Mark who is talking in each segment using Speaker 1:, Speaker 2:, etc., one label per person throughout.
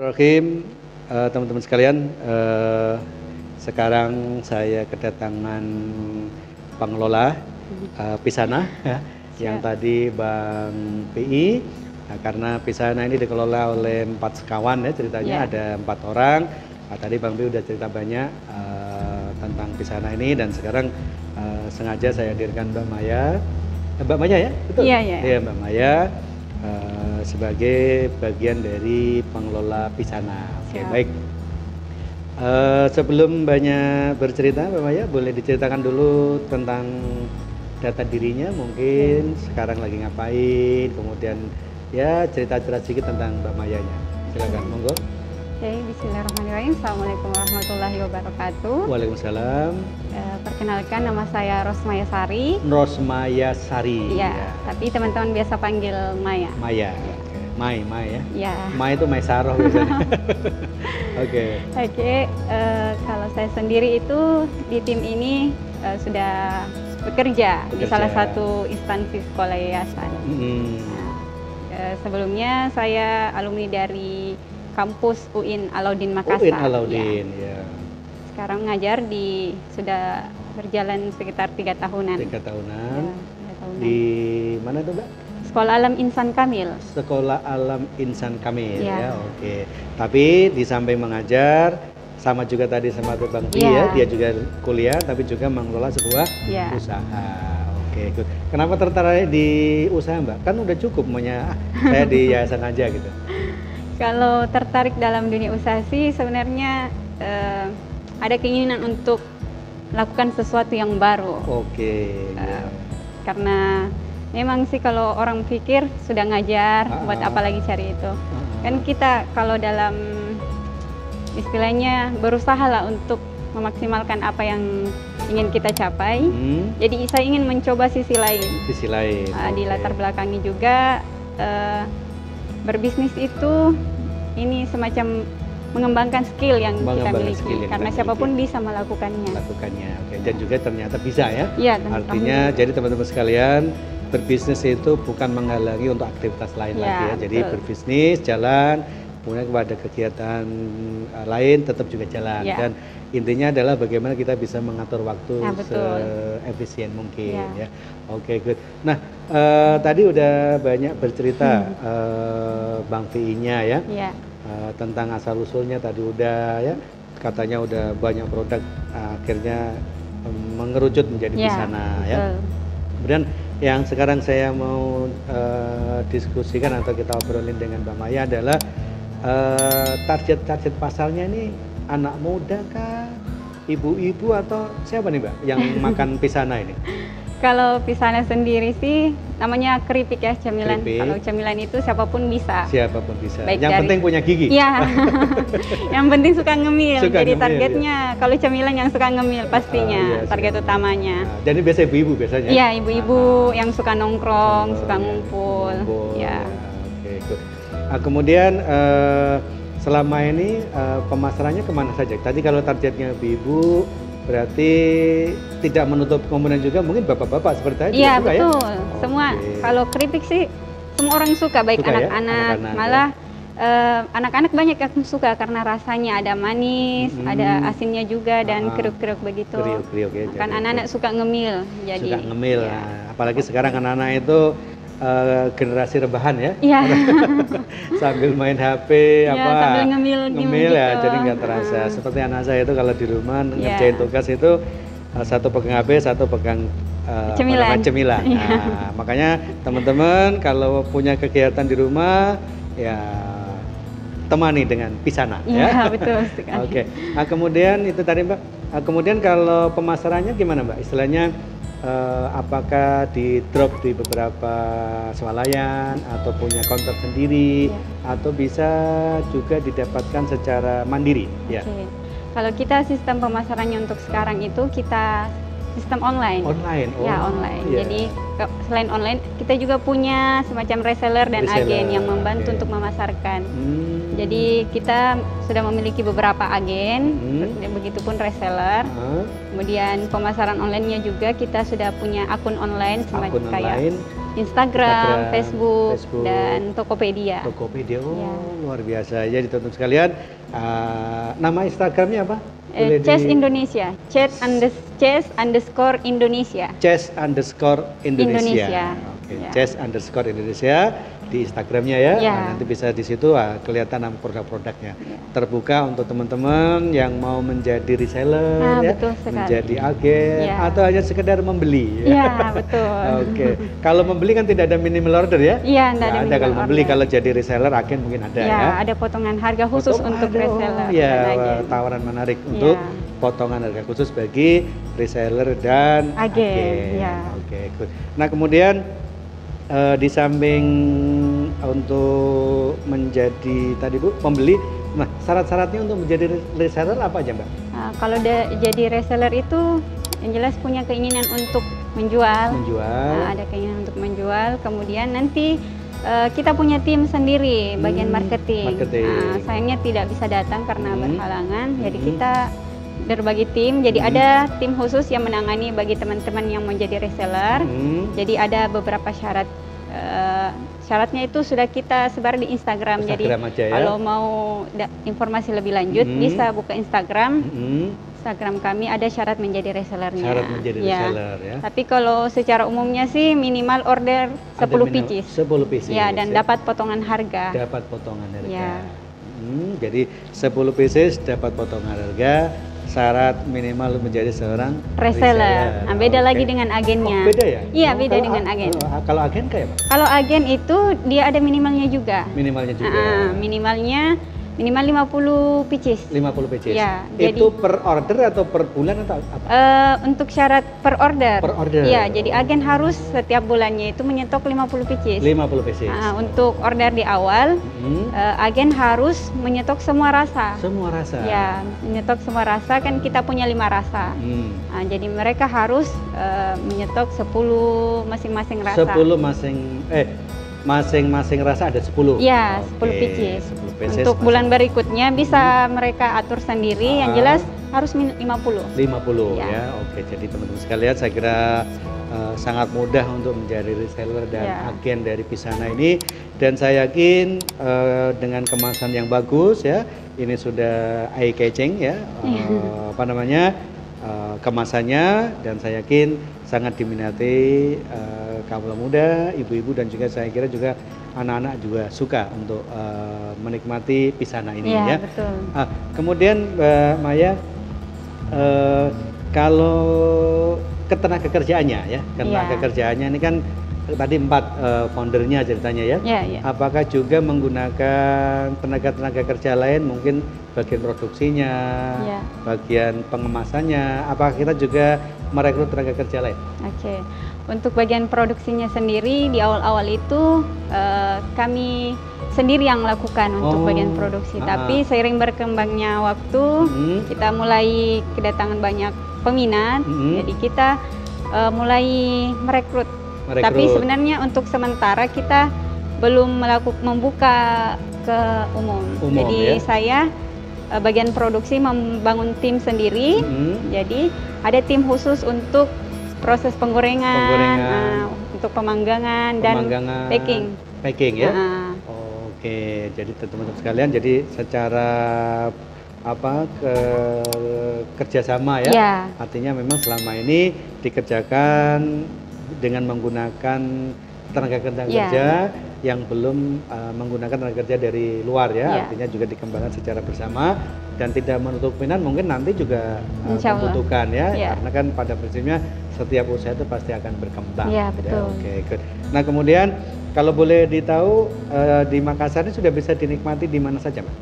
Speaker 1: Bismillahirrahmanirrahim, teman-teman sekalian, sekarang saya kedatangan pengelola Pisana ya, yang tadi Bang PI, karena Pisana ini dikelola oleh 4 sekawan ya ceritanya, ada 4 orang. Tadi Bang PI udah cerita banyak tentang Pisana ini, dan sekarang sengaja saya hadirkan Mbak Maya. Mbak Maya ya? Betul? Iya, Mbak Maya. Sebagai bagian dari pengelola Pisana. Oke, baik. Sebelum banyak bercerita, Mbak Maya, boleh diceritakan dulu tentang data dirinya, mungkin sekarang lagi ngapain, kemudian ya cerita-cerita sedikit tentang Mbak Mayanya. Silakan, monggo.
Speaker 2: Oke, bismillahirrahmanirrahim. Assalamualaikum warahmatullahi wabarakatuh.
Speaker 1: Waalaikumsalam.
Speaker 2: Perkenalkan, nama saya Rosmaya Sari.
Speaker 1: Rosmaya Sari.
Speaker 2: Iya, tapi teman-teman biasa panggil Maya.
Speaker 1: Maya. Mai ya?
Speaker 2: Iya.
Speaker 1: Mai itu Mai Saroh biasanya. Oke.
Speaker 2: Kalau saya sendiri itu di tim ini sudah bekerja di salah satu instansi sekolah yayasan. Sebelumnya saya alumni dari kampus UIN Alauddin Makassar.
Speaker 1: UIN Alauddin, ya.
Speaker 2: Sekarang ngajar sudah berjalan sekitar 3 tahunan.
Speaker 1: 3 tahunan.
Speaker 2: Ya, 3 tahunan.
Speaker 1: Di mana tuh, Mbak?
Speaker 2: Sekolah Alam Insan Kamil.
Speaker 1: Sekolah Alam Insan Kamil, ya,
Speaker 2: ya,
Speaker 1: oke. Tapi di samping mengajar, sama juga tadi sama Bang Pi ya, dia juga kuliah, tapi juga mengelola sebuah usaha. Oke, good. Kenapa tertarik di usaha, Mbak? Kan udah cukup saya di yayasan aja gitu.
Speaker 2: Kalau tertarik dalam dunia usaha sih sebenarnya ada keinginan untuk melakukan sesuatu yang baru.
Speaker 1: Oke.
Speaker 2: Karena memang sih kalau orang pikir sudah ngajar, buat apa lagi cari itu. Kan kita kalau dalam istilahnya berusaha lah untuk memaksimalkan apa yang ingin kita capai. Jadi saya ingin mencoba sisi lain. Sisi lain. Di latar belakangnya juga berbisnis itu ini semacam mengembangkan skill yang kita miliki, karena siapapun bisa melakukannya.
Speaker 1: Oke. Dan juga ternyata bisa ya.
Speaker 2: Iya.
Speaker 1: Artinya jadi teman-teman sekalian, berbisnis itu bukan menghalangi untuk aktivitas lain lagi ya. Jadi berbisnis jalan, kemudian kepada kegiatan lain tetap juga jalan. Dan intinya adalah bagaimana kita bisa mengatur waktu seefisien mungkin ya. Oke, good. Nah, tadi udah banyak bercerita Bang VI-nya ya. Tentang asal usulnya tadi udah ya. Katanya udah banyak produk akhirnya mengerucut menjadi Pisana ya. Kemudian yang sekarang saya mau diskusikan atau kita obrolin dengan Mbak Maya adalah target pasarnya ini anak muda kah, ibu-ibu, atau siapa nih, Mbak, yang makan Pisana ini?
Speaker 2: Kalau Pisana sendiri sih namanya keripik ya, cemilan. Kalau cemilan itu siapapun bisa. Siapapun bisa.
Speaker 1: Yang penting punya gigi.
Speaker 2: Iya. Yang penting suka ngemil. Jadi targetnya kalau cemilan yang suka ngemil pastinya target utamanya.
Speaker 1: Jadi biasa ibu-ibu biasanya.
Speaker 2: Iya, ibu-ibu yang suka nongkrong, suka ngumpul. Ya.
Speaker 1: Oke, good. Kemudian selama ini pemasarannya kemana saja? Tadi kalau targetnya ibu-ibu, berarti tidak menutup kemungkinan juga mungkin bapak-bapak seperti tadi.
Speaker 2: Iya, betul. Semua kalau keripik sih semua orang suka, baik anak-anak, malah anak-anak banyak yang suka karena rasanya ada manis, ada asinnya juga, dan kriuk-kriuk begitu.
Speaker 1: Kriuk-kriuk ya.
Speaker 2: Kan anak-anak suka ngemil. Jadi
Speaker 1: suka ngemil. Apalagi sekarang anak-anak itu generasi rebahan ya.
Speaker 2: Iya.
Speaker 1: Sambil main HP
Speaker 2: sambil ngemil
Speaker 1: ya,
Speaker 2: gitu.
Speaker 1: jadi nggak terasa. Seperti anak saya itu kalau di rumah ngerjain tugas itu satu pegang HP, satu pegang cemilan. Nah, makanya teman-teman kalau punya kegiatan di rumah ya temani dengan Pisana ya.
Speaker 2: Betul sekali.
Speaker 1: Oke. Nah, kemudian itu tadi, Mbak. Kemudian kalau pemasarannya gimana, Mbak? Istilahnya apakah di drop di beberapa swalayan atau punya counter sendiri atau bisa juga didapatkan secara mandiri?
Speaker 2: Kalau kita sistem pemasarannya untuk sekarang itu kita sistem online.
Speaker 1: Online.
Speaker 2: Jadi selain online kita juga punya semacam reseller dan agen yang membantu untuk memasarkan. Jadi kita sudah memiliki beberapa agen, begitupun reseller. Kemudian pemasaran online-nya juga kita sudah punya akun online, semacam kayak Instagram, Facebook, dan Tokopedia.
Speaker 1: Tokopedia, luar biasa. Jadi teman-teman sekalian, nama Instagramnya apa?
Speaker 2: Chess Indonesia, chess_Indonesia.
Speaker 1: Chess_Indonesia. Oke, chess_Indonesia di Instagramnya ya. Nah, nanti bisa di situ produk-produknya. Terbuka untuk teman-teman yang mau menjadi reseller, menjadi agen, atau hanya sekedar membeli.
Speaker 2: Iya, betul.
Speaker 1: Oke, kalau membeli kan tidak ada minimal order ya?
Speaker 2: Iya, tidak ada
Speaker 1: kalau membeli. Kalau jadi reseller, agen mungkin ada ya.
Speaker 2: Ada potongan harga khusus untuk reseller.
Speaker 1: Ya, tawaran menarik untuk potongan harga khusus bagi reseller dan agen. Oke, good. Nah, kemudian di samping untuk menjadi tadi Bu pembeli, nah syarat-syaratnya untuk menjadi reseller apa aja Mbak?
Speaker 2: Kalau jadi reseller itu yang jelas punya keinginan untuk menjual. Ada keinginan untuk menjual, kemudian nanti kita punya tim sendiri bagian marketing. Sayangnya tidak bisa datang karena berhalangan, jadi kita berbagi tim, jadi ada tim khusus yang menangani bagi teman-teman yang menjadi reseller. Jadi ada beberapa syarat, syaratnya itu sudah kita sebar di Instagram. Jadi kalau mau informasi lebih lanjut bisa buka Instagram. Instagram kami ada syarat menjadi resellernya.
Speaker 1: Syarat menjadi reseller ya.
Speaker 2: Tapi kalau secara umumnya sih minimal order 10 pieces.
Speaker 1: 10 pieces.
Speaker 2: Ya, dan dapat potongan harga.
Speaker 1: Dapat potongan harga. Jadi 10 pieces dapat potongan harga. Syarat minimal menjadi seorang reseller.
Speaker 2: Nah, beda lagi dengan agennya.
Speaker 1: Beda ya?
Speaker 2: Iya, beda dengan agen.
Speaker 1: Kalau agen kayak apa?
Speaker 2: Kalau agen itu dia ada minimalnya juga.
Speaker 1: Minimalnya juga.
Speaker 2: Minimal 50 pieces.
Speaker 1: 50 pieces.
Speaker 2: Ya,
Speaker 1: itu per order atau per bulan atau apa?
Speaker 2: Untuk syarat per order.
Speaker 1: Per order.
Speaker 2: Iya, jadi agen harus setiap bulannya itu menyetok 50 pieces.
Speaker 1: 50 pieces.
Speaker 2: Untuk order di awal, agen harus menyetok semua rasa.
Speaker 1: Semua rasa.
Speaker 2: Ya, menyetok semua rasa, kan kita punya 5 rasa. Jadi mereka harus menyetok 10 masing-masing rasa.
Speaker 1: 10 masing-masing rasa ada 10.
Speaker 2: Iya, 10 pieces. Untuk bulan berikutnya bisa mereka atur sendiri, yang jelas harus 50.
Speaker 1: 50 ya. Oke, jadi teman-teman sekalian saya kira sangat mudah untuk menjadi reseller dan agen dari Pisana ini, dan saya yakin dengan kemasan yang bagus ya, ini sudah eye catching ya, kemasannya, dan saya yakin sangat diminati kaum muda, ibu-ibu, dan juga saya kira juga anak-anak juga suka untuk menikmati Pisana ini ya.
Speaker 2: Betul.
Speaker 1: Kemudian Mbak Maya, kalau ketenaga kerjaannya ya, ketenaga kerjaannya ini kan tadi 4 foundernya ceritanya ya. Apakah juga menggunakan tenaga kerja lain, mungkin bagian produksinya, bagian pengemasannya, apakah kita juga merekrut tenaga kerja lain?
Speaker 2: Oke. Untuk bagian produksinya sendiri di awal-awal itu kami sendiri yang lakukan untuk bagian produksi. Tapi seiring berkembangnya waktu, kita mulai kedatangan banyak peminat, jadi kita mulai merekrut. Tapi sebenarnya untuk sementara kita belum membuka ke umum. Jadi saya bagian produksi membangun tim sendiri. Jadi ada tim khusus untuk proses penggorengan, untuk pemanggangan dan packing ya.
Speaker 1: Oke, jadi teman-teman sekalian, jadi secara kerjasama ya, artinya memang selama ini dikerjakan dengan menggunakan tenaga kerja yang belum menggunakan tenaga kerja dari luar ya, artinya juga dikembangkan secara bersama dan tidak menutup kemungkinan mungkin nanti juga membutuhkan ya, karena kan pada prinsipnya setiap usaha itu pasti akan berkembang.
Speaker 2: Betul.
Speaker 1: Oke, good. Nah kemudian kalau boleh ditahu di Makassar ini sudah bisa dinikmati di mana saja, Mbak?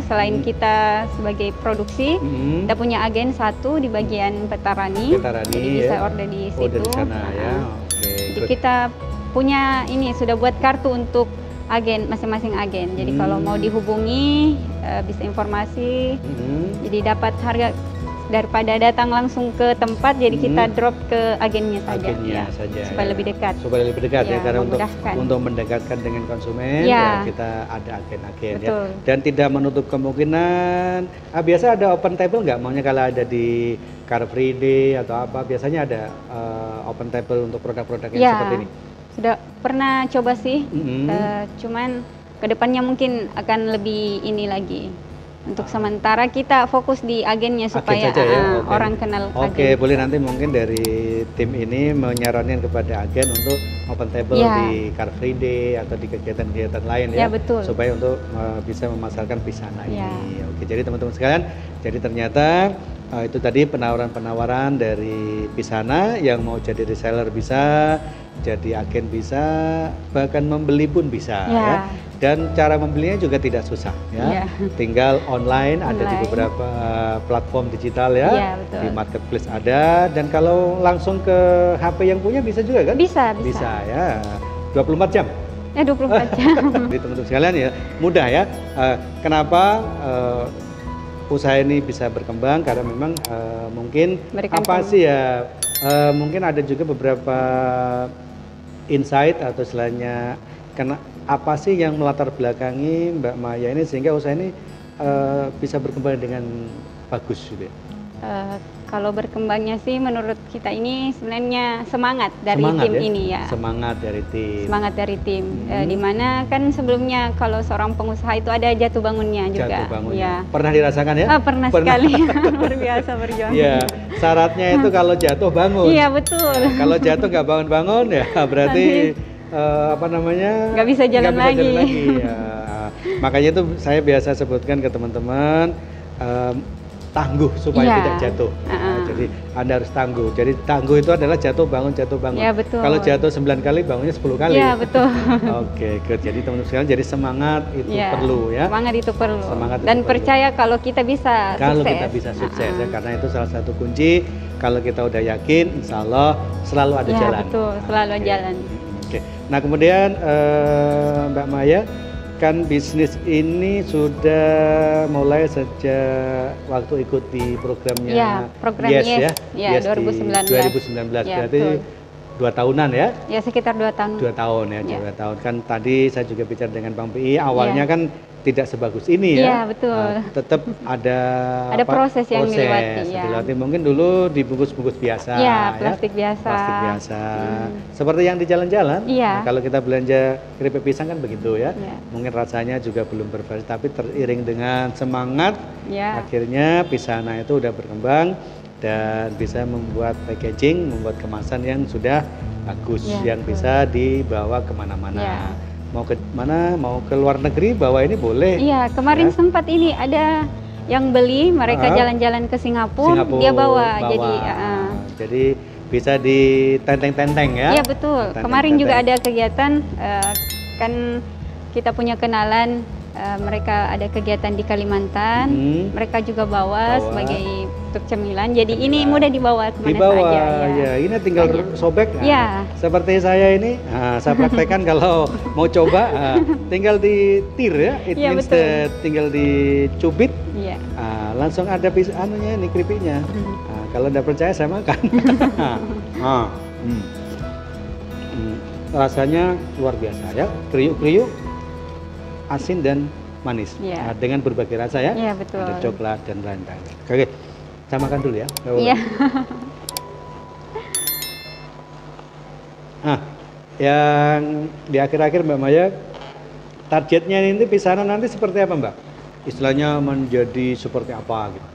Speaker 2: Selain kita sebagai produksi, kita punya agen satu di bagian Petarani, jadi bisa order di situ.
Speaker 1: Di sana ya.
Speaker 2: Jadi kita punya ini sudah buat kartu untuk agen, masing-masing agen. Jadi kalau mau dihubungi bisa informasi, jadi dapat harga daripada datang langsung ke tempat, jadi kita drop ke agennya saja, supaya lebih dekat. Supaya lebih dekat
Speaker 1: ya, karena untuk mendekatkan dengan konsumen ya kita ada agen-agen ya. Dan tidak menutup kemungkinan, biasa ada open table nggak? Maunya kalau ada di Car Free Day atau apa, biasanya ada open table untuk produk-produk yang seperti ini?
Speaker 2: Sudah pernah coba sih, cuman kedepannya mungkin akan lebih ini lagi. Untuk sementara kita fokus di agennya supaya
Speaker 1: agen saja, ya?
Speaker 2: orang kenal
Speaker 1: agen. Boleh nanti mungkin dari tim ini menyarankan kepada agen untuk open table di Car Free Day atau di kegiatan-kegiatan lain ya,
Speaker 2: betul.
Speaker 1: Supaya untuk bisa memasarkan Pisana ini. Oke, jadi teman-teman sekalian, jadi ternyata itu tadi penawaran-penawaran dari Pisana, yang mau jadi reseller bisa, jadi agen bisa, bahkan membeli pun bisa ya. Dan cara membelinya juga tidak susah ya. Tinggal online, ada di beberapa platform digital ya. Di marketplace ada, dan kalau langsung ke HP yang punya bisa juga kan?
Speaker 2: Bisa
Speaker 1: ya. 24 jam.
Speaker 2: 24 jam.
Speaker 1: Jadi teman-teman sekalian ya, mudah ya. Kenapa usaha ini bisa berkembang? Karena memang mungkin mungkin ada juga beberapa insight atau istilahnya apa sih yang melatar belakangi Mbak Maya ini sehingga usaha ini bisa berkembang dengan bagus gitu ya?
Speaker 2: Kalau berkembangnya sih menurut kita ini sebenarnya semangat dari tim ini ya.
Speaker 1: Semangat dari tim.
Speaker 2: Semangat dari tim. Dimana kan sebelumnya kalau seorang pengusaha itu ada jatuh bangunnya juga.
Speaker 1: Jatuh bangunnya. Pernah dirasakan ya?
Speaker 2: Pernah sekali. Luar biasa berjuang.
Speaker 1: Iya. Syaratnya itu kalau jatuh bangun.
Speaker 2: Iya betul.
Speaker 1: Kalau jatuh nggak bangun-bangun ya berarti nggak bisa jalan lagi. Ya. Makanya itu saya biasa sebutkan ke teman-teman, tangguh supaya tidak jatuh. Jadi Anda harus tangguh. Jadi tangguh itu adalah jatuh bangun.
Speaker 2: Ya, betul.
Speaker 1: Kalau jatuh 9 kali, bangunnya 10 kali.
Speaker 2: Iya betul.
Speaker 1: Oke, good. Jadi teman-teman sekalian, jadi semangat itu perlu ya.
Speaker 2: Semangat itu perlu.
Speaker 1: Semangat
Speaker 2: dan
Speaker 1: itu
Speaker 2: percaya perlu. Kalau kita bisa
Speaker 1: kalau
Speaker 2: sukses.
Speaker 1: Kita bisa sukses ya, karena itu salah satu kunci. Kalau kita udah yakin, insya Allah selalu ada jalan.
Speaker 2: Iya betul, selalu ada jalan.
Speaker 1: Oke. Nah kemudian Mbak Maya, kan bisnis ini sudah mulai sejak waktu ikut di programnya
Speaker 2: program
Speaker 1: Yes
Speaker 2: ya 2019.
Speaker 1: 2019 berarti betul. 2 tahunan ya?
Speaker 2: Ya sekitar 2 tahun.
Speaker 1: 2 tahun ya, 2 tahun. Kan tadi saya juga bicara dengan Bang PI, awalnya kan tidak sebagus ini ya.
Speaker 2: Iya betul.
Speaker 1: Tetap ada
Speaker 2: proses yang dilewati.
Speaker 1: Dilewati mungkin dulu dibungkus-bungkus biasa.
Speaker 2: Iya, plastik biasa.
Speaker 1: Plastik biasa. Seperti yang di jalan-jalan.
Speaker 2: Iya.
Speaker 1: Nah, kalau kita belanja keripik pisang kan begitu ya. Mungkin rasanya juga belum bervariasi, tapi teriring dengan semangat. Akhirnya Pisana itu udah berkembang dan bisa membuat packaging, membuat kemasan yang sudah bagus, yang bisa dibawa kemana-mana. Mau ke mana, mau ke luar negeri bawa ini boleh.
Speaker 2: Iya, kemarin sempat ini ada yang beli, mereka jalan-jalan ke Singapura, dia bawa.
Speaker 1: Jadi bisa ditenteng-tenteng ya.
Speaker 2: Iya betul. Kemarin juga ada kegiatan, kan kita punya kenalan, mereka ada kegiatan di Kalimantan, mereka juga bawa sebagai untuk cemilan. Jadi ini mudah dibawa kemana saja.
Speaker 1: Ya. Ini tinggal sobek. Seperti saya ini, saya praktekkan kalau mau coba, tinggal ditir ya. It means tinggal dicubit, langsung ada ini keripiknya. Kalau tidak percaya saya makan. Rasanya luar biasa ya, kriuk-kriuk, asin dan manis, dengan berbagai rasa ya.
Speaker 2: Iya betul.
Speaker 1: Ada coklat dan lain-lain. Oke, saya makan dulu ya.
Speaker 2: Iya.
Speaker 1: Nah, yang di akhir-akhir Mbak Maya, targetnya ini Pisana nanti seperti apa Mbak? Istilahnya menjadi seperti apa gitu?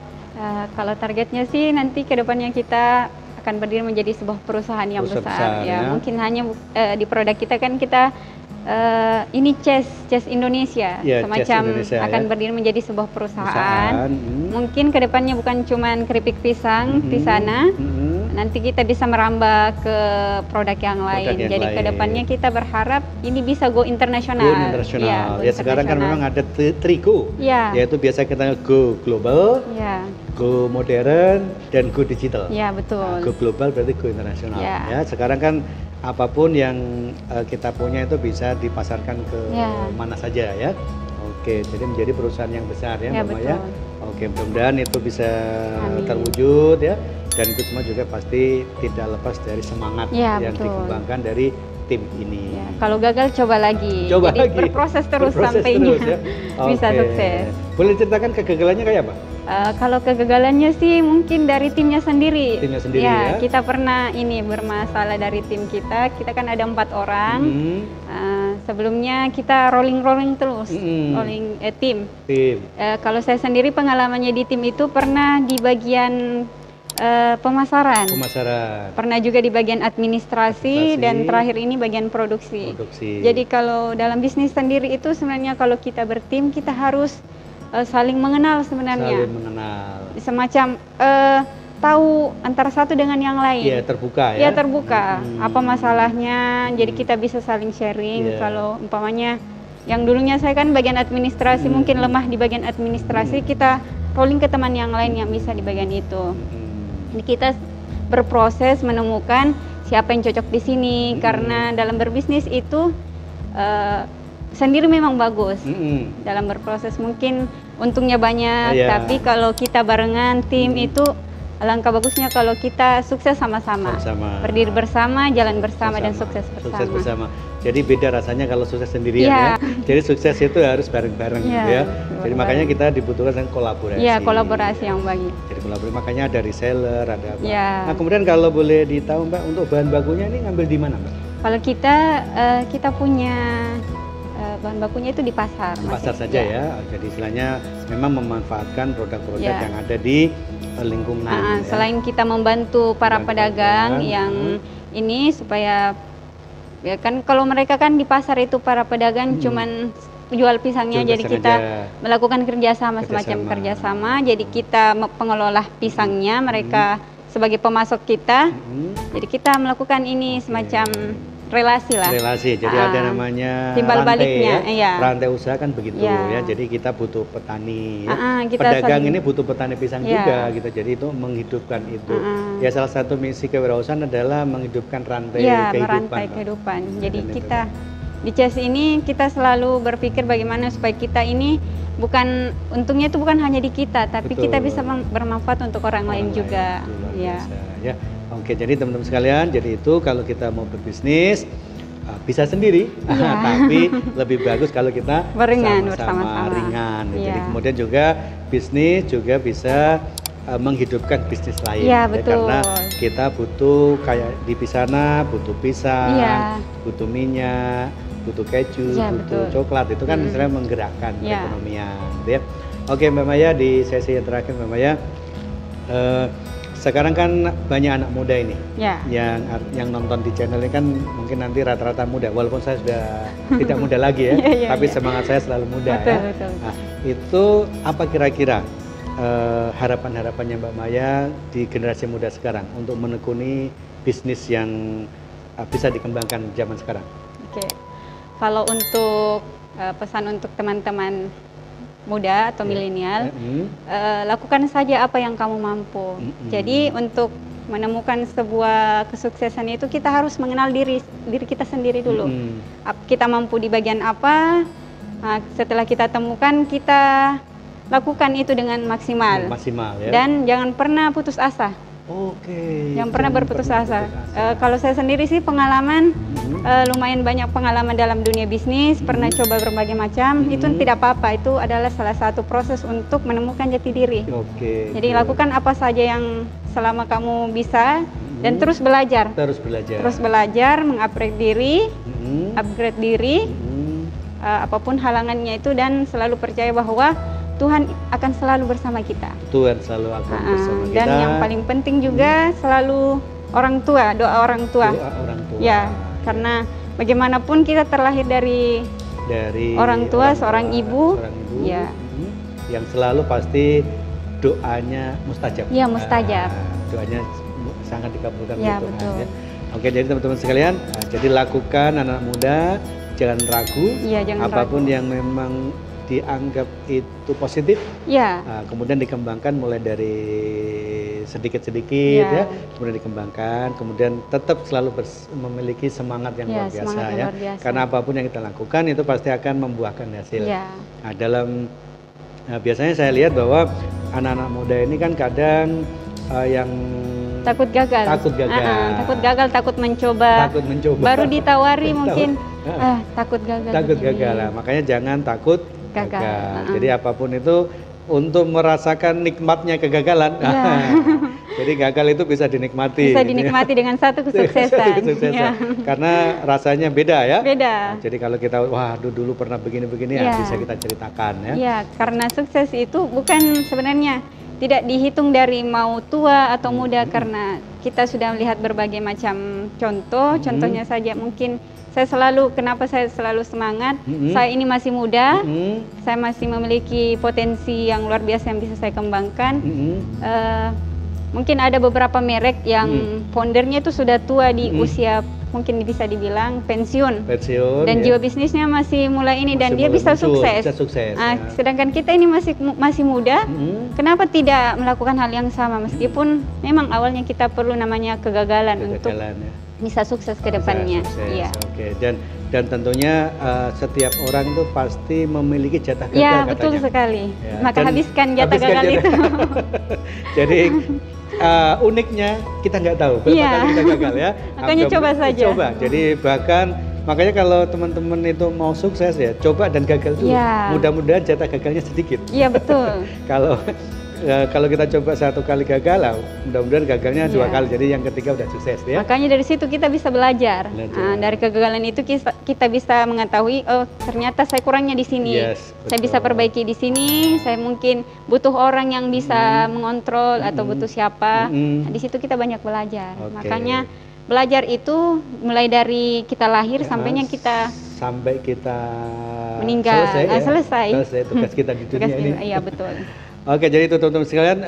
Speaker 2: Kalau targetnya sih nanti kedepannya kita akan berdiri menjadi sebuah perusahaan yang besar ya. Mungkin hanya di produk kita kan kita ini Chess Indonesia, semacam Indonesia, akan berdiri menjadi sebuah perusahaan. Mungkin kedepannya bukan cuman keripik pisang Pisana, nanti kita bisa merambah ke produk yang lain. Jadi kedepannya kita berharap ini bisa go internasional.
Speaker 1: Ya, sekarang kan memang ada 3 go, yaitu biasa kita go global, go modern, dan go digital.
Speaker 2: Ya betul.
Speaker 1: Go global berarti go internasional. Ya, sekarang kan apapun yang kita punya itu bisa dipasarkan ke mana saja ya. Oke, jadi menjadi perusahaan yang besar ya Mbak Maya. Oke, mudah-mudahan itu bisa terwujud ya. dan itu semua juga pasti tidak lepas dari semangat
Speaker 2: ya,
Speaker 1: yang
Speaker 2: betul.
Speaker 1: dikembangkan dari tim ini.
Speaker 2: Ya, kalau gagal coba lagi.
Speaker 1: Jadi
Speaker 2: berproses terus sampainya
Speaker 1: ya?
Speaker 2: bisa sukses.
Speaker 1: Boleh ceritakan kegagalannya kayak apa?
Speaker 2: Kalau kegagalannya sih mungkin dari timnya sendiri.
Speaker 1: Timnya sendiri
Speaker 2: ya.
Speaker 1: ya.
Speaker 2: Kita pernah ini bermasalah dari tim kita. Kita kan ada 4 orang. Sebelumnya kita rolling terus, tim. Kalau saya sendiri pengalamannya di tim itu pernah di bagian pemasaran. Pernah juga di bagian administrasi dan terakhir ini bagian produksi. Jadi kalau dalam bisnis sendiri itu sebenarnya kalau kita bertim kita harus saling mengenal sebenarnya. Semacam tahu antara satu dengan yang lain.
Speaker 1: Iya, terbuka ya.
Speaker 2: Iya, terbuka. Apa masalahnya? Jadi kita bisa saling sharing. Kalau umpamanya yang dulunya saya kan bagian administrasi mungkin lemah di bagian administrasi, kita rolling ke teman yang lain yang bisa di bagian itu. Jadi kita berproses menemukan siapa yang cocok di sini karena dalam berbisnis itu sendiri memang bagus. Dalam berproses mungkin untungnya banyak, tapi kalau kita barengan tim itu alangkah bagusnya kalau kita sukses sama-sama. Berdiri bersama, jalan bersama dan sukses bersama.
Speaker 1: Jadi beda rasanya kalau sukses sendirian ya. Jadi sukses itu harus bareng-bareng gitu ya. Jadi makanya kita dibutuhkan kolaborasi.
Speaker 2: Iya, kolaborasi yang baik.
Speaker 1: Jadi kolaborasi, makanya ada reseller, ada apa. Nah, kemudian kalau boleh ditahu Mbak, untuk bahan bakunya ini ngambil di mana Mbak?
Speaker 2: Kalau kita punya bahan bakunya itu di pasar.
Speaker 1: Pasar saja ya. Jadi istilahnya memang memanfaatkan produk-produk yang ada di lingkungan.
Speaker 2: Selain kita membantu para pedagang yang ini supaya ya kan kalau mereka kan di pasar itu para pedagang cuman jual pisangnya, jadi kita melakukan kerjasama. Jadi kita pengelola pisangnya, mereka sebagai pemasok kita. Jadi kita melakukan ini semacam relasi lah.
Speaker 1: Jadi ada namanya
Speaker 2: timbal baliknya,
Speaker 1: rantai usaha kan begitu ya. Jadi kita butuh petani, pedagang ini butuh petani pisang juga gitu. Jadi itu menghidupkan itu. Ya salah satu misi kewirausahaan adalah menghidupkan rantai
Speaker 2: kehidupan. Jadi kita di CS ini kita selalu berpikir bagaimana supaya kita ini untungnya itu bukan hanya di kita, tapi kita bisa bermanfaat untuk orang lain juga. Ya.
Speaker 1: Oke, jadi teman-teman sekalian, jadi itu kalau kita mau berbisnis bisa sendiri, tapi lebih bagus kalau kita sama-sama ringan. Jadi kemudian juga bisnis juga bisa menghidupkan bisnis lain. Karena kita butuh kayak di Pisana butuh pisang, butuh minyak, butuh keju, butuh coklat, itu kan misalnya menggerakkan perekonomian. Ya. Oke Mbak Maya, di sesi yang terakhir Mbak Maya, sekarang kan banyak anak muda ini yang nonton di channel ini kan mungkin nanti rata-rata muda, walaupun saya sudah tidak muda lagi ya, tapi semangat saya selalu muda.
Speaker 2: Betul.
Speaker 1: Nah, itu apa kira-kira harapan-harapannya Mbak Maya di generasi muda sekarang untuk menekuni bisnis yang bisa dikembangkan zaman sekarang?
Speaker 2: Oke, kalau untuk pesan untuk teman-teman muda atau milenial, lakukan saja apa yang kamu mampu. Jadi untuk menemukan sebuah kesuksesan itu kita harus mengenal diri kita sendiri dulu. Kita mampu di bagian apa, setelah kita temukan kita lakukan itu dengan maksimal ya. Dan jangan pernah putus asa. Jangan pernah berputus asa. Kalau saya sendiri sih pengalaman lumayan banyak pengalaman dalam dunia bisnis, pernah coba berbagai macam. Itu tidak apa-apa, itu adalah salah satu proses untuk menemukan jati diri. Jadi lakukan apa saja yang selama kamu bisa dan terus belajar. Terus belajar, mengupgrade diri, apapun halangannya itu, dan selalu percaya bahwa Tuhan akan selalu bersama kita.
Speaker 1: Bersama kita.
Speaker 2: Dan yang paling penting juga selalu doa orang tua. Ya, karena bagaimanapun kita terlahir dari orang tua, seorang ibu. Ya.
Speaker 1: Yang selalu pasti doanya mustajab.
Speaker 2: Iya, mustajab.
Speaker 1: Doanya sangat dikabulkan oleh Tuhan. Ya. Oke, jadi teman-teman sekalian, jadi lakukan anak muda, jangan ragu. Apapun yang memang dianggap itu positif, kemudian dikembangkan mulai dari sedikit-sedikit kemudian dikembangkan, kemudian tetap selalu memiliki semangat yang luar biasa ya. Karena apapun yang kita lakukan itu pasti akan membuahkan hasil. Biasanya saya lihat bahwa anak-anak muda ini kan kadang yang
Speaker 2: takut gagal.
Speaker 1: Takut gagal.
Speaker 2: Takut gagal, takut mencoba.
Speaker 1: Takut mencoba.
Speaker 2: Baru ditawari mungkin takut gagal.
Speaker 1: Takut gagal lah. Makanya jangan takut gagal. Jadi apapun itu untuk merasakan nikmatnya kegagalan. Jadi gagal itu bisa dinikmati.
Speaker 2: Bisa dinikmati dengan satu kesuksesan.
Speaker 1: Karena rasanya beda ya.
Speaker 2: Beda.
Speaker 1: Jadi kalau kita dulu pernah begini-begini ya bisa kita ceritakan ya.
Speaker 2: Iya, karena sukses itu bukan sebenarnya tidak dihitung dari mau tua atau muda, karena kita sudah melihat berbagai macam contoh. Contohnya saja mungkin kenapa saya selalu semangat, saya ini masih muda, saya masih memiliki potensi yang luar biasa yang bisa saya kembangkan. Mungkin ada beberapa merek yang foundernya itu sudah tua di usia mungkin bisa dibilang pensiun dan jiwa bisnisnya masih mulai ini dan dia bisa sukses. Sedangkan kita ini masih muda, kenapa tidak melakukan hal yang sama meskipun memang awalnya kita perlu namanya kegagalan untuk bisa sukses ke depannya. Iya.
Speaker 1: Oke. Dan tentunya setiap orang itu pasti memiliki jatah gagal
Speaker 2: katanya.
Speaker 1: Iya,
Speaker 2: betul sekali. Maka habiskan jatah gagal itu.
Speaker 1: Jadi uniknya kita nggak tahu berapa kali kita gagal ya.
Speaker 2: Makanya coba saja.
Speaker 1: Coba. Jadi makanya kalau teman-teman itu mau sukses ya, coba dan gagal dulu. Mudah-mudahan jatah gagalnya sedikit. Iya betul. Kalau kita coba 1 kali gagal, mudah-mudahan gagalnya 2 kali. Jadi yang ketiga udah sukses ya.
Speaker 2: Makanya dari situ kita bisa belajar. Dari kegagalan itu kita bisa mengetahui, oh ternyata saya kurangnya di sini. Saya bisa perbaiki di sini. Saya mungkin butuh orang yang bisa mengontrol atau butuh siapa. Di situ kita banyak belajar. Makanya belajar itu mulai dari kita lahir sampai kita meninggal. Selesai
Speaker 1: tugas kita di dunia ini.
Speaker 2: Iya betul.
Speaker 1: Oke, jadi itu teman-teman sekalian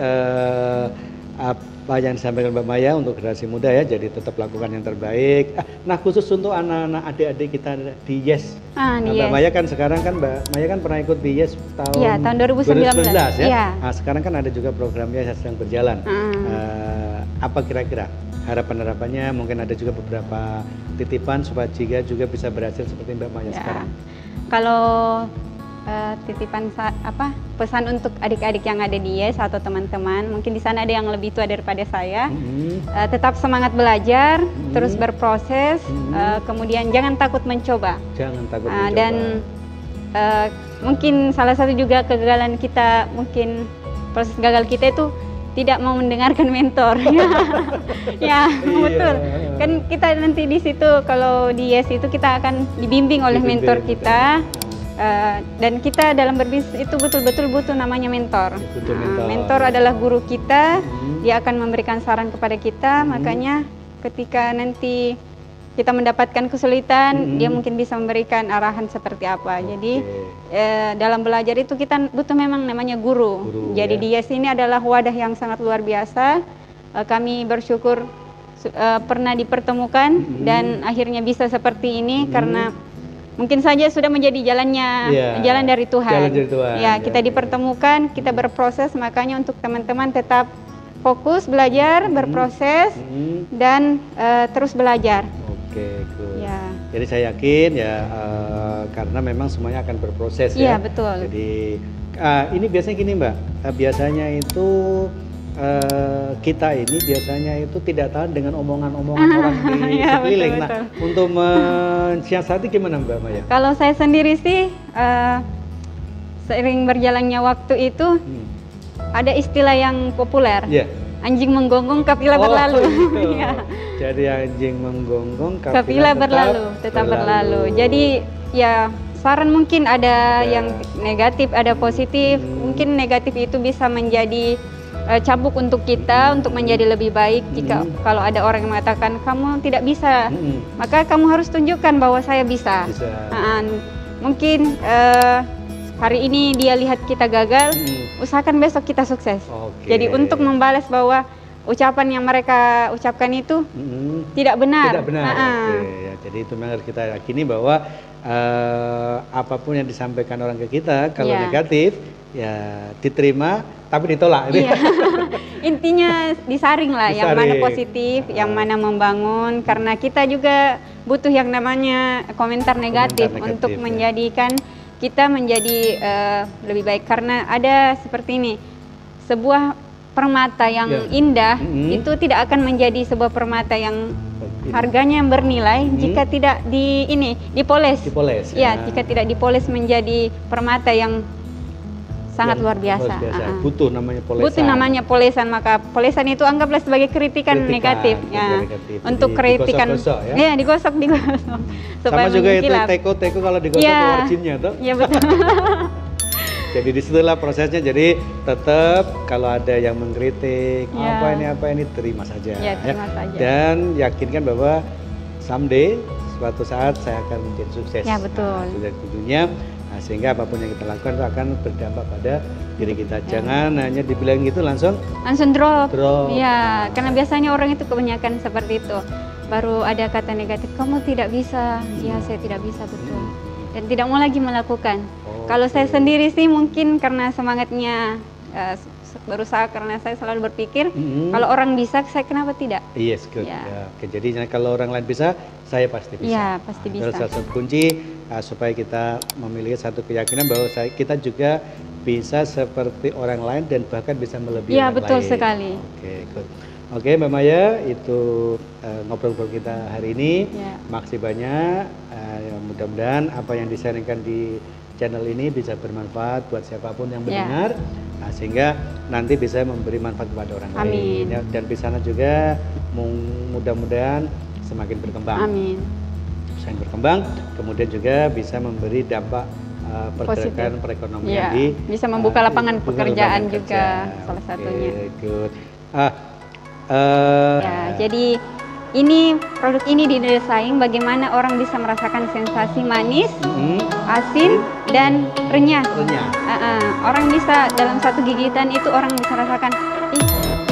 Speaker 1: apa yang disampaikan Mbak Maya untuk generasi muda ya, jadi tetap lakukan yang terbaik. Nah, khusus untuk anak-anak adik-adik kita di YES. Mbak Maya kan sekarang Mbak Maya kan pernah ikut di YES tahun 2019 ya. Nah, sekarang kan ada juga programnya yang sedang berjalan. Apa kira-kira harapan-harapannya? Mungkin ada juga beberapa titipan supaya juga bisa berhasil seperti Mbak Maya sekarang.
Speaker 2: Kalau titipan pesan untuk adik-adik yang ada di YES atau teman-teman, mungkin di sana ada yang lebih tua daripada saya. Tetap semangat belajar, terus berproses, kemudian jangan takut mencoba. Dan mungkin salah satu juga kegagalan kita, mungkin proses gagal kita itu tidak mau mendengarkan mentor. Betul. Kan kita nanti di situ kalau di YES itu kita akan dibimbing oleh mentor kita. Dan kita dalam berbisnis itu betul-betul butuh namanya mentor. Mentor adalah guru kita, dia akan memberikan saran kepada kita. Makanya ketika nanti kita mendapatkan kesulitan, dia mungkin bisa memberikan arahan seperti apa. Jadi dalam belajar itu kita butuh memang namanya guru. Jadi di YES ini adalah wadah yang sangat luar biasa. Kami bersyukur pernah dipertemukan dan akhirnya bisa seperti ini karena mungkin saja sudah menjadi jalan dari Tuhan. Kita dipertemukan, kita berproses, makanya untuk teman-teman tetap fokus belajar, berproses dan terus belajar.
Speaker 1: Jadi saya yakin karena memang semuanya akan berproses ya.
Speaker 2: Betul.
Speaker 1: Jadi ini biasanya gini Mbak, biasanya itu kita ini biasanya itu tidak tahan dengan omongan-omongan orang di sekeliling. Betul. Nah, untuk mensiasati gimana Mbak Maya?
Speaker 2: Kalau saya sendiri sih seiring berjalannya waktu itu ada istilah yang populer. Anjing menggonggong kapila berlalu.
Speaker 1: Jadi anjing menggonggong
Speaker 2: kapila tetap berlalu. Jadi saran mungkin ada yang negatif, ada positif. Mungkin negatif itu bisa menjadi cambuk untuk kita untuk menjadi lebih baik. Jika kalau ada orang yang mengatakan kamu tidak bisa, maka kamu harus tunjukkan bahwa saya bisa. Mungkin hari ini dia lihat kita gagal, usahakan besok kita sukses. Jadi untuk membalas bahwa ucapan yang mereka ucapkan itu tidak benar.
Speaker 1: Jadi itu memang harus kita yakini bahwa apapun yang disampaikan orang ke kita, kalau negatif ya diterima tapi ditolak.
Speaker 2: Intinya disaring lah, yang mana positif, yang mana membangun, karena kita juga butuh yang namanya komentar negatif untuk menjadikan kita menjadi lebih baik. Karena ada seperti ini, sebuah permata yang indah itu tidak akan menjadi sebuah permata yang harganya bernilai jika tidak dipoles. Ya, jika tidak dipoles menjadi permata yang sangat luar biasa.
Speaker 1: Butuh namanya polesan.
Speaker 2: Butuh namanya polesan, maka polesan itu anggaplah sebagai kritikan negatif. Ya. Untuk kritikan, ya digosok.
Speaker 1: Sama juga itu teko kalau digosok originnya tuh.
Speaker 2: Iya betul.
Speaker 1: Jadi disitulah prosesnya. Jadi tetap kalau ada yang mengkritik apa ini terima saja.
Speaker 2: Ya, terima saja.
Speaker 1: Dan yakinkan bahwa someday suatu saat saya akan menjadi sukses.
Speaker 2: Ya betul.
Speaker 1: Sukses di dunia. Nah, sehingga apapun yang kita lakukan itu akan berdampak pada diri kita. Jangan hanya dibilang gitu langsung
Speaker 2: drop. Iya, karena biasanya orang itu kebanyakan seperti itu. Baru ada kata negatif, kamu tidak bisa. Ya, saya tidak bisa, betul. Dan tidak mau lagi melakukan. Kalau saya sendiri sih mungkin karena semangatnya berusaha, karena saya selalu berpikir kalau orang bisa, saya kenapa tidak?
Speaker 1: Yes, good. Jadi kalau orang lain bisa, saya pasti bisa.
Speaker 2: Iya, pasti bisa.
Speaker 1: Salah satu kunci supaya kita memiliki satu keyakinan bahwa kita juga bisa seperti orang lain dan bahkan bisa melebihi orang lain.
Speaker 2: Iya, betul sekali.
Speaker 1: Oke, good. Oke, Mbak Maya, itu ngobrol-ngobrol kita hari ini. Makasih banyak. Mudah-mudahan apa yang disaringkan di channel ini bisa bermanfaat buat siapapun yang mendengar. Nah, sehingga nanti bisa memberi manfaat kepada orang lain. Dan di sana juga mudah-mudahan semakin berkembang.
Speaker 2: Amin.
Speaker 1: Semakin berkembang, kemudian juga bisa memberi dampak pergerakan perekonomian
Speaker 2: bisa membuka lapangan pekerjaan juga salah satunya.
Speaker 1: Good.
Speaker 2: Jadi ini produk ini didesain bagaimana orang bisa merasakan sensasi manis, asin, dan renyah. Orang bisa dalam satu gigitan itu orang bisa rasakan,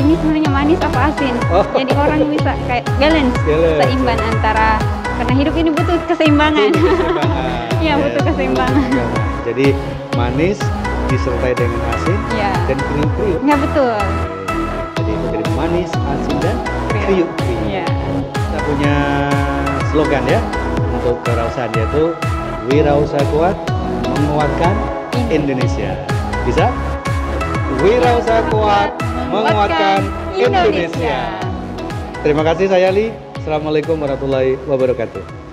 Speaker 2: ini sebenarnya manis apa asin. Jadi orang bisa kayak balance, seimbang antara, karena hidup ini butuh keseimbangan. Iya, butuh keseimbangan.
Speaker 1: Jadi manis disertai dengan asin dan kriuk-kriuk.
Speaker 2: Ya betul.
Speaker 1: Jadi menjadi manis, asin, dan kriuk-kriuk. Kita punya slogan ya untuk kewirausahaan, yaitu wirausaha kuat menguatkan Indonesia. Bisa? Wirausaha kuat menguatkan Indonesia. Terima kasih, saya Ali. Assalamualaikum warahmatullahi wabarakatuh.